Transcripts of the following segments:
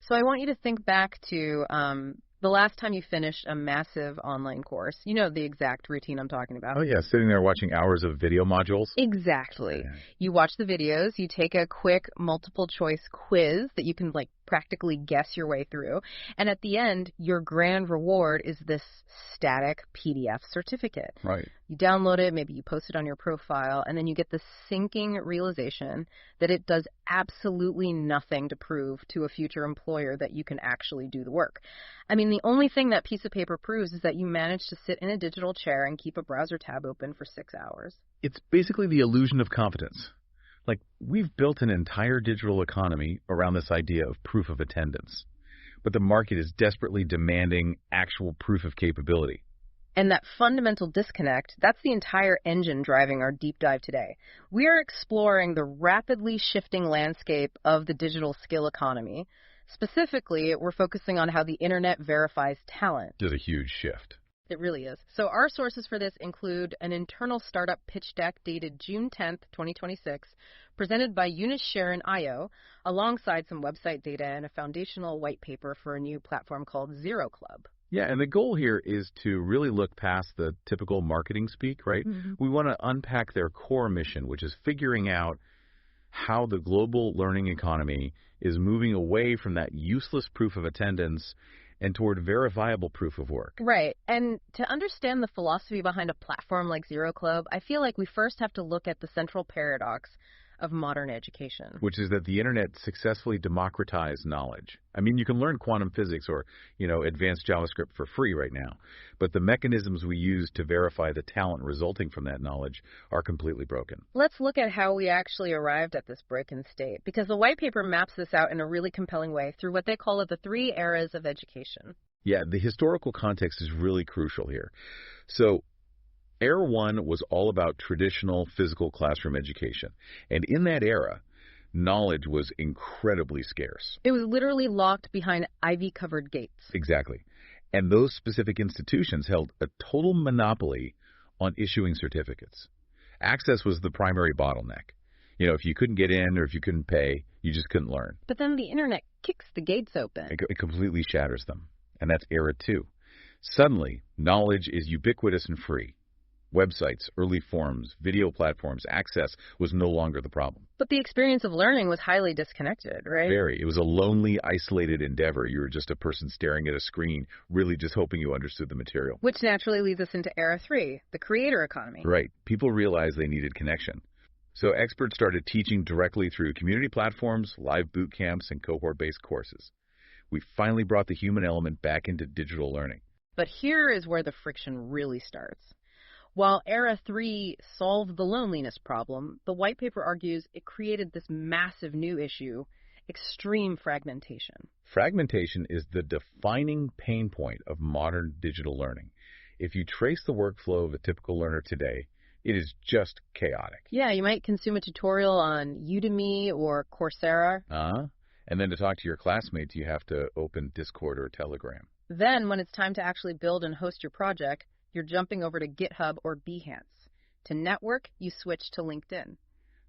So I want you to think back to the last time you finished a massive online course. You know the exact routine I'm talking about. Oh, yeah, sitting there watching hours of video modules. Exactly. Yeah. You watch the videos, you take a quick multiple choice quiz that you can practically guess your way through. And at the end, your grand reward is this static PDF certificate. Right. You download it, maybe you post it on your profile, and then you get the sinking realization that it does absolutely nothing to prove to a future employer that you can actually do the work. I mean, the only thing that piece of paper proves is that you managed to sit in a digital chair and keep a browser tab open for 6 hours. It's basically the illusion of competence. We've built an entire digital economy around this idea of proof of attendance. But the market is desperately demanding actual proof of capability. And that fundamental disconnect, that's the entire engine driving our deep dive today. We are exploring the rapidly shifting landscape of the digital skill economy. Specifically, we're focusing on how the internet verifies talent. There's a huge shift. It really is. So our sources for this include an internal startup pitch deck dated June 10th, 2026, presented by Eunice Sharon IO, alongside some website data and a foundational white paper for a new platform called Zero Club. Yeah, and the goal here is to really look past the typical marketing speak, right? Mm-hmm. We want to unpack their core mission, which is figuring out how the global learning economy is moving away from that useless proof of attendance and toward verifiable proof of work. Right. And to understand the philosophy behind a platform like Zero Club, I feel like we first have to look at the central paradox of modern education. Which is that the internet successfully democratized knowledge. I mean, you can learn quantum physics or, advanced JavaScript for free right now, but the mechanisms we use to verify the talent resulting from that knowledge are completely broken. Let's look at how we actually arrived at this broken state, because the white paper maps this out in a really compelling way through what they call the 3 eras of education. Yeah, the historical context is really crucial here. So, Era 1 was all about traditional physical classroom education. And in that era, knowledge was incredibly scarce. It was literally locked behind ivy-covered gates. Exactly. And those specific institutions held a total monopoly on issuing certificates. Access was the primary bottleneck. If you couldn't get in or if you couldn't pay, you just couldn't learn. But then the internet kicks the gates open. It completely shatters them. And that's Era 2. Suddenly, knowledge is ubiquitous and free. Websites, early forums, video platforms, access was no longer the problem. But the experience of learning was highly disconnected, right? Very. It was a lonely, isolated endeavor. You were just a person staring at a screen, really just hoping you understood the material. Which naturally leads us into Era 3, the creator economy. Right. People realized they needed connection. So experts started teaching directly through community platforms, live boot camps, and cohort-based courses. We finally brought the human element back into digital learning. But here is where the friction really starts. While Era 3 solved the loneliness problem, the white paper argues it created this massive new issue, extreme fragmentation. Fragmentation is the defining pain point of modern digital learning. If you trace the workflow of a typical learner today, it is just chaotic. Yeah, you might consume a tutorial on Udemy or Coursera. And then to talk to your classmates, you have to open Discord or Telegram. Then, when it's time to actually build and host your project, you're jumping over to GitHub or Behance. To network, you switch to LinkedIn.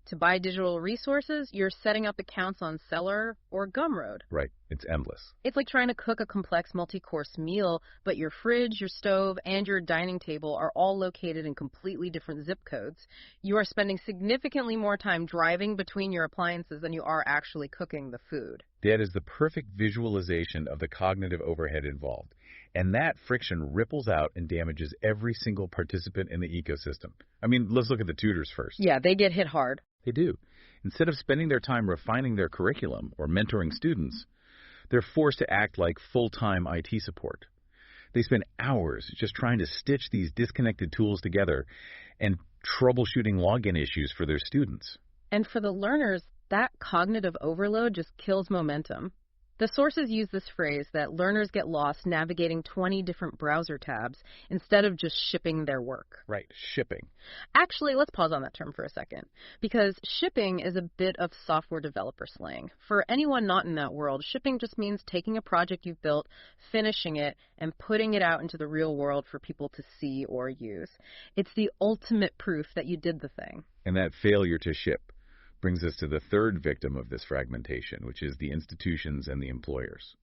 To buy digital resources, you're setting up accounts on Seller or Gumroad. Right. It's endless. It's like trying to cook a complex multi-course meal, but your fridge, your stove, and your dining table are all located in completely different zip codes. You are spending significantly more time driving between your appliances than you are actually cooking the food. That is the perfect visualization of the cognitive overhead involved. And that friction ripples out and damages every single participant in the ecosystem. I mean, let's look at the tutors first. Yeah, they get hit hard. They do. Instead of spending their time refining their curriculum or mentoring students, they're forced to act like full-time IT support. They spend hours just trying to stitch these disconnected tools together and troubleshooting login issues for their students. And for the learners, that cognitive overload just kills momentum. The sources use this phrase that learners get lost navigating 20 different browser tabs instead of just shipping their work. Right, shipping. Actually, let's pause on that term for a second, because shipping is a bit of software developer slang. For anyone not in that world, shipping just means taking a project you've built, finishing it, and putting it out into the real world for people to see or use. It's the ultimate proof that you did the thing. And that failure to ship brings us to the third victim of this fragmentation, which is the institutions and the employers.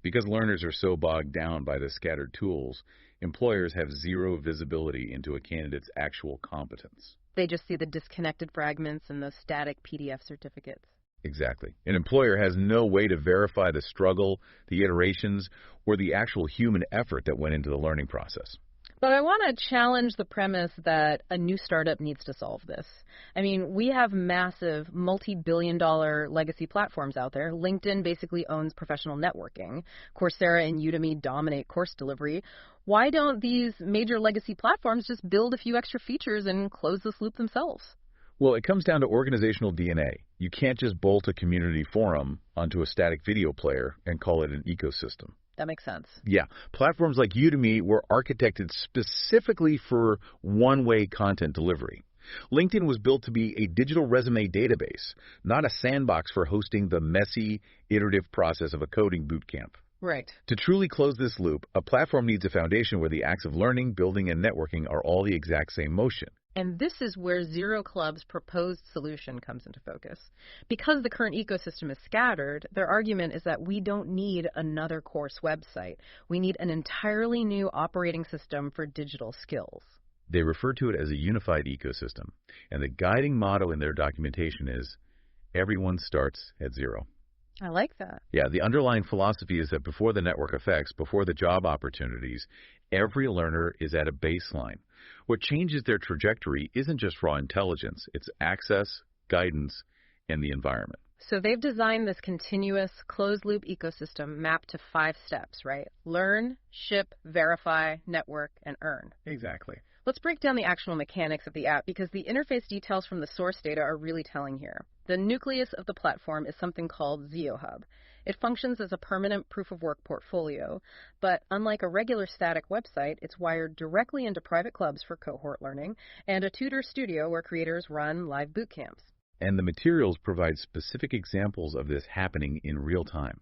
Because learners are so bogged down by the scattered tools, employers have zero visibility into a candidate's actual competence. They just see the disconnected fragments and those static PDF certificates. Exactly. An employer has no way to verify the struggle, the iterations, or the actual human effort that went into the learning process. But I want to challenge the premise that a new startup needs to solve this. I mean, we have massive multi-billion-dollar legacy platforms out there. LinkedIn basically owns professional networking. Coursera and Udemy dominate course delivery. Why don't these major legacy platforms just build a few extra features and close this loop themselves? Well, it comes down to organizational DNA. You can't just bolt a community forum onto a static video player and call it an ecosystem. That makes sense. Yeah. Platforms like Udemy were architected specifically for one-way content delivery. LinkedIn was built to be a digital resume database, not a sandbox for hosting the messy, iterative process of a coding bootcamp. Right. To truly close this loop, a platform needs a foundation where the acts of learning, building, and networking are all the exact same motion. And this is where Zero Club's proposed solution comes into focus. Because the current ecosystem is scattered, their argument is that we don't need another course website. We need an entirely new operating system for digital skills. They refer to it as a unified ecosystem, and the guiding motto in their documentation is, everyone starts at zero. I like that. Yeah, the underlying philosophy is that before the network effects, before the job opportunities, every learner is at a baseline. What changes their trajectory isn't just raw intelligence, it's access, guidance, and the environment. So they've designed this continuous closed-loop ecosystem mapped to 5 steps, right? Learn, ship, verify, network, and earn. Exactly. Let's break down the actual mechanics of the app because the interface details from the source data are really telling here. The nucleus of the platform is something called ZioHub. It functions as a permanent proof-of-work portfolio, but unlike a regular static website, it's wired directly into private clubs for cohort learning and a tutor studio where creators run live boot camps. And the materials provide specific examples of this happening in real time.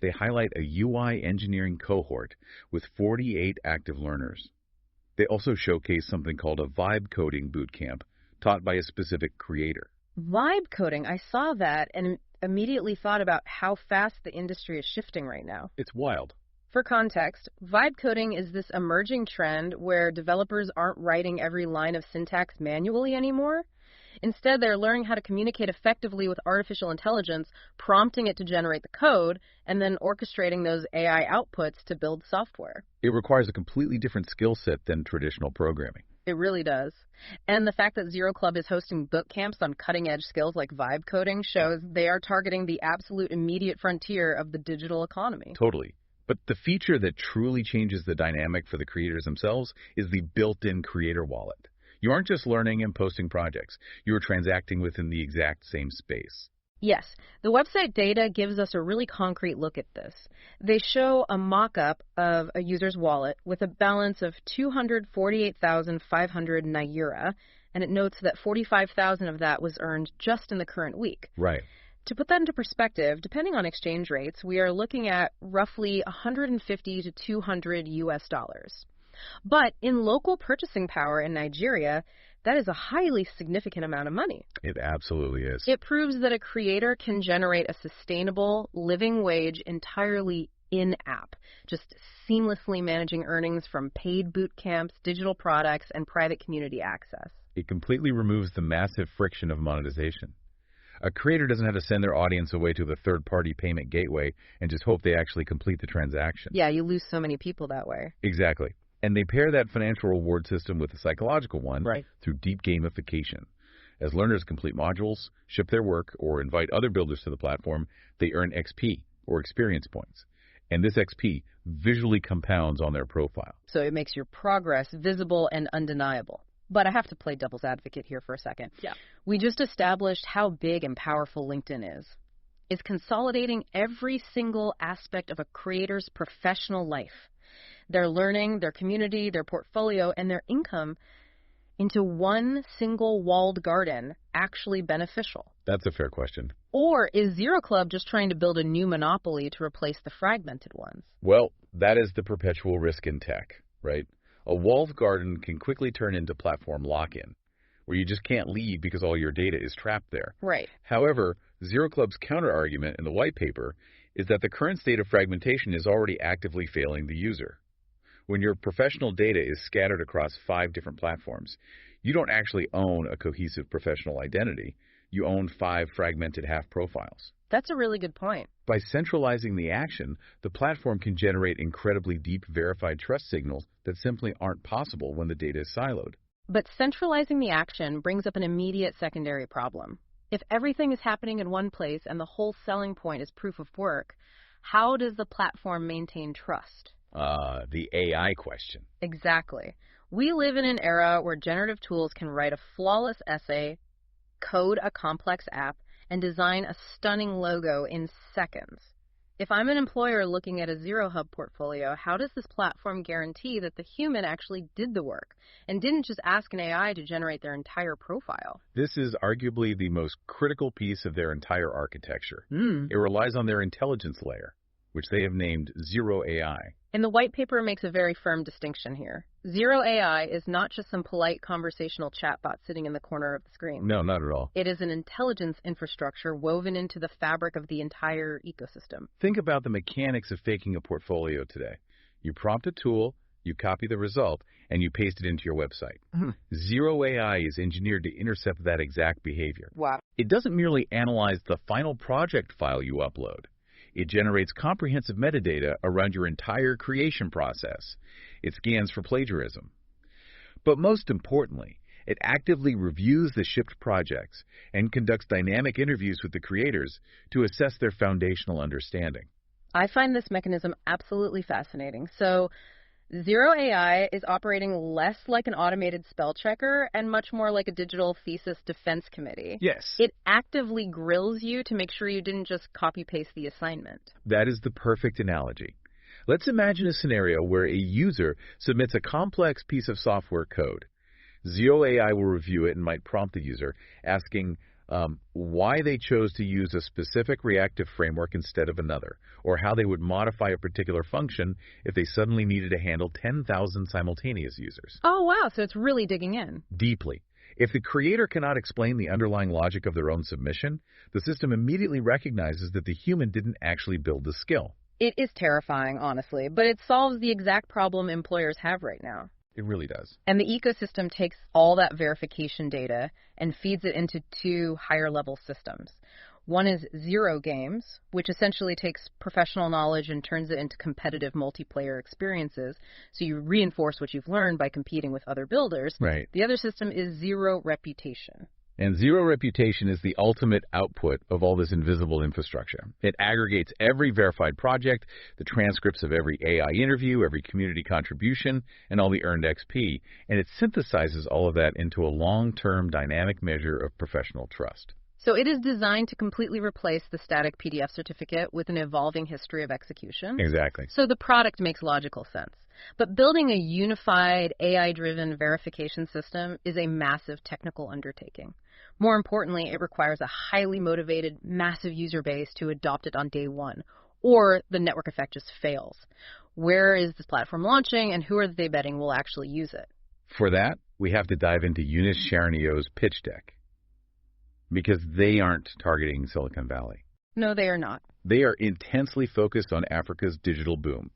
They highlight a UI engineering cohort with 48 active learners. They also showcase something called a vibe coding bootcamp taught by a specific creator. Vibe coding, I saw that and immediately thought about how fast the industry is shifting right now. It's wild. For context, vibe coding is this emerging trend where developers aren't writing every line of syntax manually anymore. Instead, they're learning how to communicate effectively with artificial intelligence, prompting it to generate the code, and then orchestrating those AI outputs to build software. It requires a completely different skill set than traditional programming. It really does. And the fact that Zero Club is hosting boot camps on cutting-edge skills like vibe coding shows they are targeting the absolute immediate frontier of the digital economy. Totally. But the feature that truly changes the dynamic for the creators themselves is the built-in creator wallet. You aren't just learning and posting projects. You are transacting within the exact same space. Yes, the website data gives us a really concrete look at this. They show a mock-up of a user's wallet with a balance of 248,500 Naira, and it notes that 45,000 of that was earned just in the current week. Right. To put that into perspective, depending on exchange rates, we are looking at roughly 150 to 200 US dollars. But in local purchasing power in Nigeria, that is a highly significant amount of money. It absolutely is. It proves that a creator can generate a sustainable living wage entirely in-app, just seamlessly managing earnings from paid boot camps, digital products, and private community access. It completely removes the massive friction of monetization. A creator doesn't have to send their audience away to the third-party payment gateway and just hope they actually complete the transaction. Yeah, you lose so many people that way. Exactly. And they pair that financial reward system with a psychological one through deep gamification. As learners complete modules, ship their work, or invite other builders to the platform, they earn XP, or experience points. And this XP visually compounds on their profile. So it makes your progress visible and undeniable. But I have to play devil's advocate here for a second. Yeah. We just established how big and powerful LinkedIn is. It's consolidating every single aspect of a creator's professional life. Their learning, their community, their portfolio, and their income into one single walled garden actually beneficial? That's a fair question. Or is Zero Club just trying to build a new monopoly to replace the fragmented ones? Well, that is the perpetual risk in tech, right? A walled garden can quickly turn into platform lock-in, where you just can't leave because all your data is trapped there. Right. However, Zero Club's counter-argument in the white paper is that the current state of fragmentation is already actively failing the user. When your professional data is scattered across 5 different platforms, you don't actually own a cohesive professional identity. You own 5 fragmented half profiles. That's a really good point. By centralizing the action, the platform can generate incredibly deep verified trust signals that simply aren't possible when the data is siloed. But centralizing the action brings up an immediate secondary problem. If everything is happening in one place and the whole selling point is proof of work, how does the platform maintain trust? The AI question. Exactly. We live in an era where generative tools can write a flawless essay, code a complex app, and design a stunning logo in seconds. If I'm an employer looking at a Zero Hub portfolio, how does this platform guarantee that the human actually did the work and didn't just ask an AI to generate their entire profile? This is arguably the most critical piece of their entire architecture. It relies on their intelligence layer, which they have named Zero AI. And the white paper makes a very firm distinction here. Zero AI is not just some polite conversational chatbot sitting in the corner of the screen. No, not at all. It is an intelligence infrastructure woven into the fabric of the entire ecosystem. Think about the mechanics of faking a portfolio today. You prompt a tool, you copy the result, and you paste it into your website. Zero AI is engineered to intercept that exact behavior. Wow. It doesn't merely analyze the final project file you upload. It generates comprehensive metadata around your entire creation process. It scans for plagiarism. But most importantly, it actively reviews the shipped projects and conducts dynamic interviews with the creators to assess their foundational understanding. I find this mechanism absolutely fascinating. So, Zero AI is operating less like an automated spell checker and much more like a digital thesis defense committee. Yes. It actively grills you to make sure you didn't just copy-paste the assignment. That is the perfect analogy. Let's imagine a scenario where a user submits a complex piece of software code. Zero AI will review it and might prompt the user, asking why they chose to use a specific reactive framework instead of another, or how they would modify a particular function if they suddenly needed to handle 10,000 simultaneous users. Oh, wow. So it's really digging in. Deeply. If the creator cannot explain the underlying logic of their own submission, the system immediately recognizes that the human didn't actually build the skill. It is terrifying, honestly, but it solves the exact problem employers have right now. It really does. And the ecosystem takes all that verification data and feeds it into 2 higher-level systems. One is Zero Games, which essentially takes professional knowledge and turns it into competitive multiplayer experiences, so you reinforce what you've learned by competing with other builders. Right. The other system is Zero Reputation. And Zero Reputation is the ultimate output of all this invisible infrastructure. It aggregates every verified project, the transcripts of every AI interview, every community contribution, and all the earned XP, and it synthesizes all of that into a long-term dynamic measure of professional trust. So it is designed to completely replace the static PDF certificate with an evolving history of execution. Exactly. So the product makes logical sense. But building a unified AI-driven verification system is a massive technical undertaking. More importantly, it requires a highly motivated, massive user base to adopt it on day one, or the network effect just fails. Where is this platform launching, and who are they betting will actually use it? For that, we have to dive into Eunice Charnio's pitch deck, because they aren't targeting Silicon Valley. No, they are not. They are intensely focused on Africa's digital boom.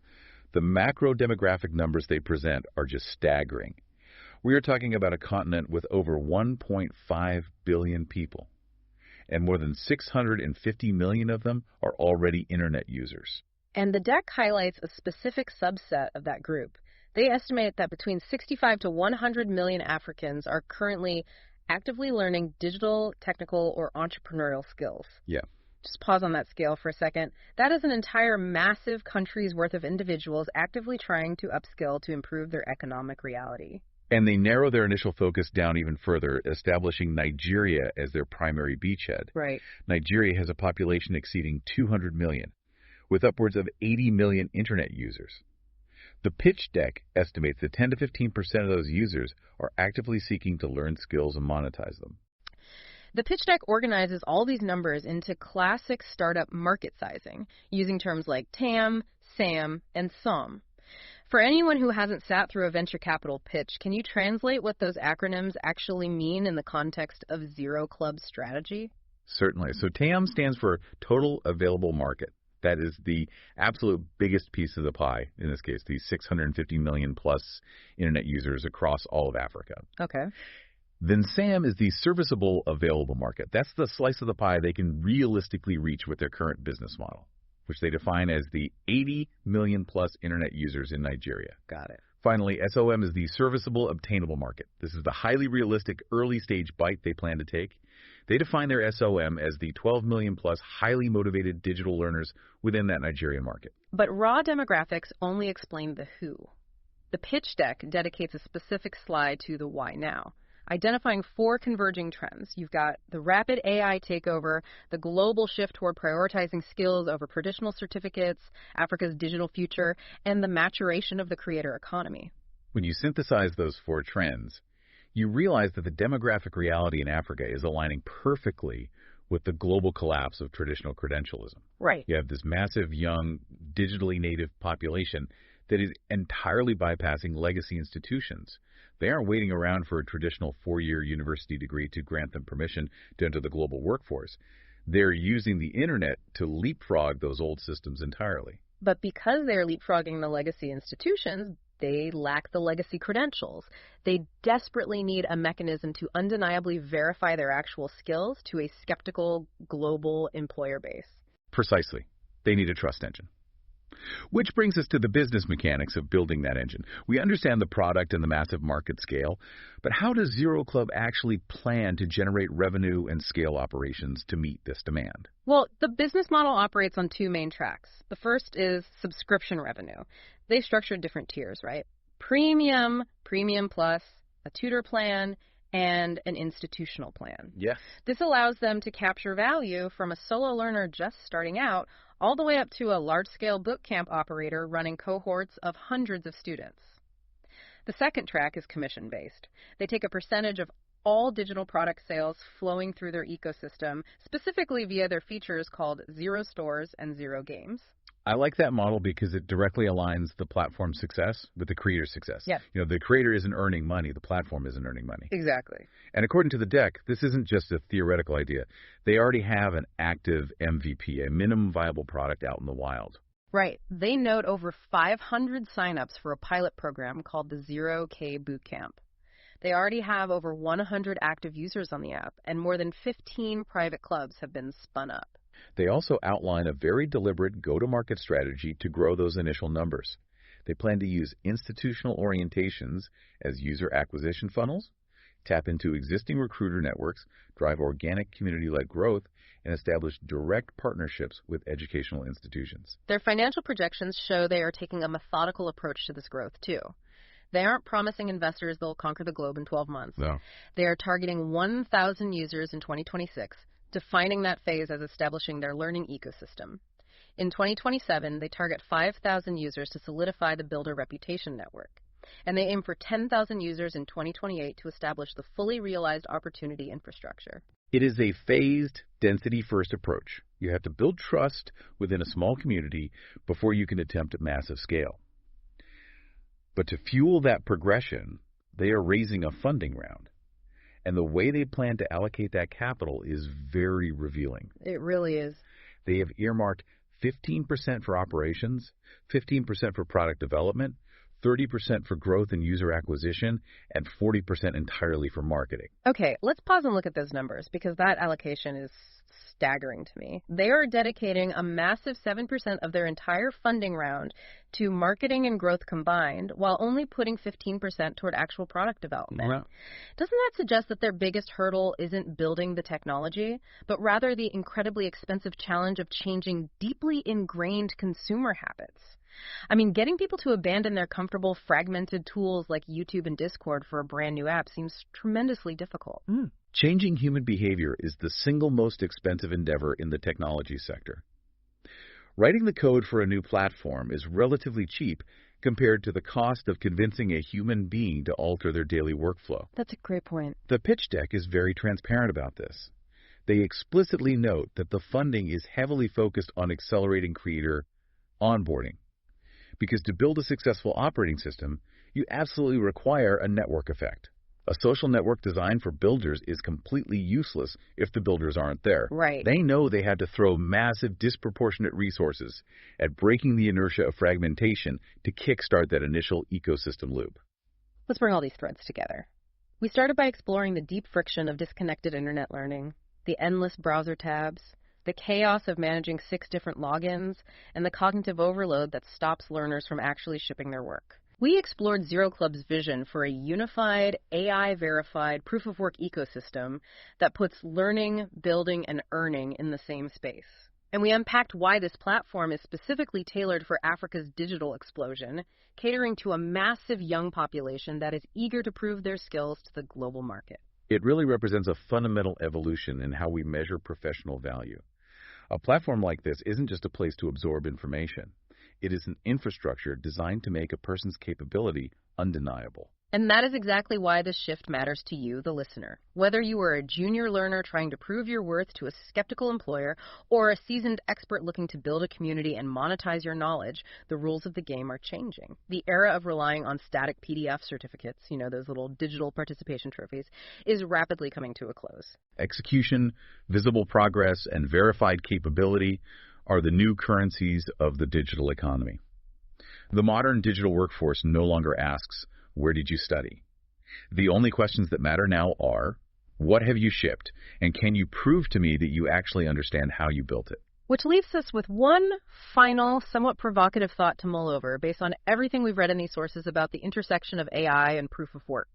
The macro demographic numbers they present are just staggering. We are talking about a continent with over 1.5 billion people, and more than 650 million of them are already internet users. And the deck highlights a specific subset of that group. They estimate that between 65 to 100 million Africans are currently actively learning digital, technical, or entrepreneurial skills. Yeah. Just pause on that scale for a second. That is an entire massive country's worth of individuals actively trying to upskill to improve their economic reality. And they narrow their initial focus down even further, establishing Nigeria as their primary beachhead. Right. Nigeria has a population exceeding 200 million, with upwards of 80 million internet users. The pitch deck estimates that 10 to 15% of those users are actively seeking to learn skills and monetize them. The pitch deck organizes all these numbers into classic startup market sizing, using terms like TAM, SAM, and SOM. For anyone who hasn't sat through a venture capital pitch, can you translate what those acronyms actually mean in the context of Zero Club strategy? Certainly. So TAM stands for Total Available Market. That is the absolute biggest piece of the pie, in this case, the 650 million plus internet users across all of Africa. Okay. Then SAM is the Serviceable Available Market. That's the slice of the pie they can realistically reach with their current business model, which they define as the 80 million plus internet users in Nigeria. Got it. Finally, SOM is the Serviceable Obtainable Market. This is the highly realistic early stage bite they plan to take. They define their SOM as the 12 million plus highly motivated digital learners within that Nigerian market. But raw demographics only explain the who. The pitch deck dedicates a specific slide to the why now, identifying 4 converging trends. You've got the rapid AI takeover, the global shift toward prioritizing skills over traditional certificates, Africa's digital future, and the maturation of the creator economy. When you synthesize those 4 trends, you realize that the demographic reality in Africa is aligning perfectly with the global collapse of traditional credentialism. Right. You have this massive, young, digitally native population that is entirely bypassing legacy institutions. They aren't waiting around for a traditional 4-year university degree to grant them permission to enter the global workforce. They're using the internet to leapfrog those old systems entirely. But because they're leapfrogging the legacy institutions, they lack the legacy credentials. They desperately need a mechanism to undeniably verify their actual skills to a skeptical global employer base. Precisely. They need a trust engine. Which brings us to the business mechanics of building that engine. We understand the product and the massive market scale, but how does Zero Club actually plan to generate revenue and scale operations to meet this demand? Well, the business model operates on 2 main tracks. The first is subscription revenue. They've structured different tiers, right? Premium, Premium Plus, a tutor plan, and an institutional plan. Yes. This allows them to capture value from a solo learner just starting out all the way up to a large-scale bootcamp operator running cohorts of hundreds of students. The second track is commission-based. They take a percentage of all digital product sales flowing through their ecosystem, specifically via their features called Zero Stores and Zero Games. I like that model because it directly aligns the platform's success with the creator's success. Yeah. You know, the creator isn't earning money, the platform isn't earning money. Exactly. And according to the deck, this isn't just a theoretical idea. They already have an active MVP, a minimum viable product out in the wild. Right. They note over 500 signups for a pilot program called the 0K Bootcamp. They already have over 100 active users on the app, and more than 15 private clubs have been spun up. They also outline a very deliberate go-to-market strategy to grow those initial numbers. They plan to use institutional orientations as user acquisition funnels, tap into existing recruiter networks, drive organic community-led growth, and establish direct partnerships with educational institutions. Their financial projections show they are taking a methodical approach to this growth, too. They aren't promising investors they'll conquer the globe in 12 months. No. They are targeting 1,000 users in 2026, defining that phase as establishing their learning ecosystem. In 2027, they target 5,000 users to solidify the Builder Reputation Network. And they aim for 10,000 users in 2028 to establish the fully realized opportunity infrastructure. It is a phased, density-first approach. You have to build trust within a small community before you can attempt at massive scale. But to fuel that progression, they are raising a funding round. And the way they plan to allocate that capital is very revealing. It really is. They have earmarked 15% for operations, 15% for product development, 30% for growth and user acquisition, and 40% entirely for marketing. Okay, let's pause and look at those numbers because that allocation is staggering to me. They are dedicating a massive 7% of their entire funding round to marketing and growth combined, while only putting 15% toward actual product development. Well, doesn't that suggest that their biggest hurdle isn't building the technology, but rather the incredibly expensive challenge of changing deeply ingrained consumer habits? I mean, getting people to abandon their comfortable, fragmented tools like YouTube and Discord for a brand new app seems tremendously difficult. Changing human behavior is the single most expensive endeavor in the technology sector. Writing the code for a new platform is relatively cheap compared to the cost of convincing a human being to alter their daily workflow. That's a great point. The pitch deck is very transparent about this. They explicitly note that the funding is heavily focused on accelerating creator onboarding, Because to build a successful operating system, you absolutely require a network effect. A social network designed for builders is completely useless if the builders aren't there. Right. They know they had to throw massive, disproportionate resources at breaking the inertia of fragmentation to kickstart that initial ecosystem loop. Let's bring all these threads together. We started by exploring the deep friction of disconnected internet learning, the endless browser tabs, the chaos of managing 6 different logins, and the cognitive overload that stops learners from actually shipping their work. We explored Zero Club's vision for a unified, AI-verified proof-of-work ecosystem that puts learning, building, and earning in the same space. And we unpacked why this platform is specifically tailored for Africa's digital explosion, catering to a massive young population that is eager to prove their skills to the global market. It really represents a fundamental evolution in how we measure professional value. A platform like this isn't just a place to absorb information. It is an infrastructure designed to make a person's capability undeniable. And that is exactly why this shift matters to you, the listener. Whether you are a junior learner trying to prove your worth to a skeptical employer or a seasoned expert looking to build a community and monetize your knowledge, the rules of the game are changing. The era of relying on static PDF certificates, those little digital participation trophies, is rapidly coming to a close. Execution, visible progress, and verified capability are the new currencies of the digital economy. The modern digital workforce no longer asks, "Where did you study?" The only questions that matter now are, what have you shipped, and can you prove to me that you actually understand how you built it? Which leaves us with one final, somewhat provocative thought to mull over based on everything we've read in these sources about the intersection of AI and proof of work.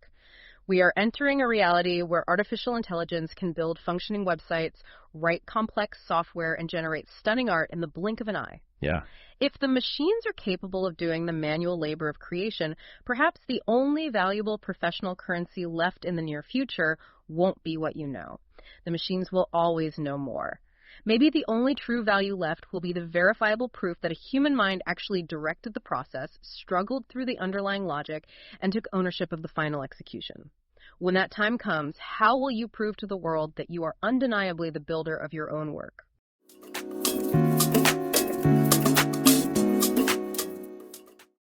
We are entering a reality where artificial intelligence can build functioning websites, write complex software, and generate stunning art in the blink of an eye. Yeah. If the machines are capable of doing the manual labor of creation, perhaps the only valuable professional currency left in the near future won't be what you know. The machines will always know more. Maybe the only true value left will be the verifiable proof that a human mind actually directed the process, struggled through the underlying logic, and took ownership of the final execution. When that time comes, how will you prove to the world that you are undeniably the builder of your own work?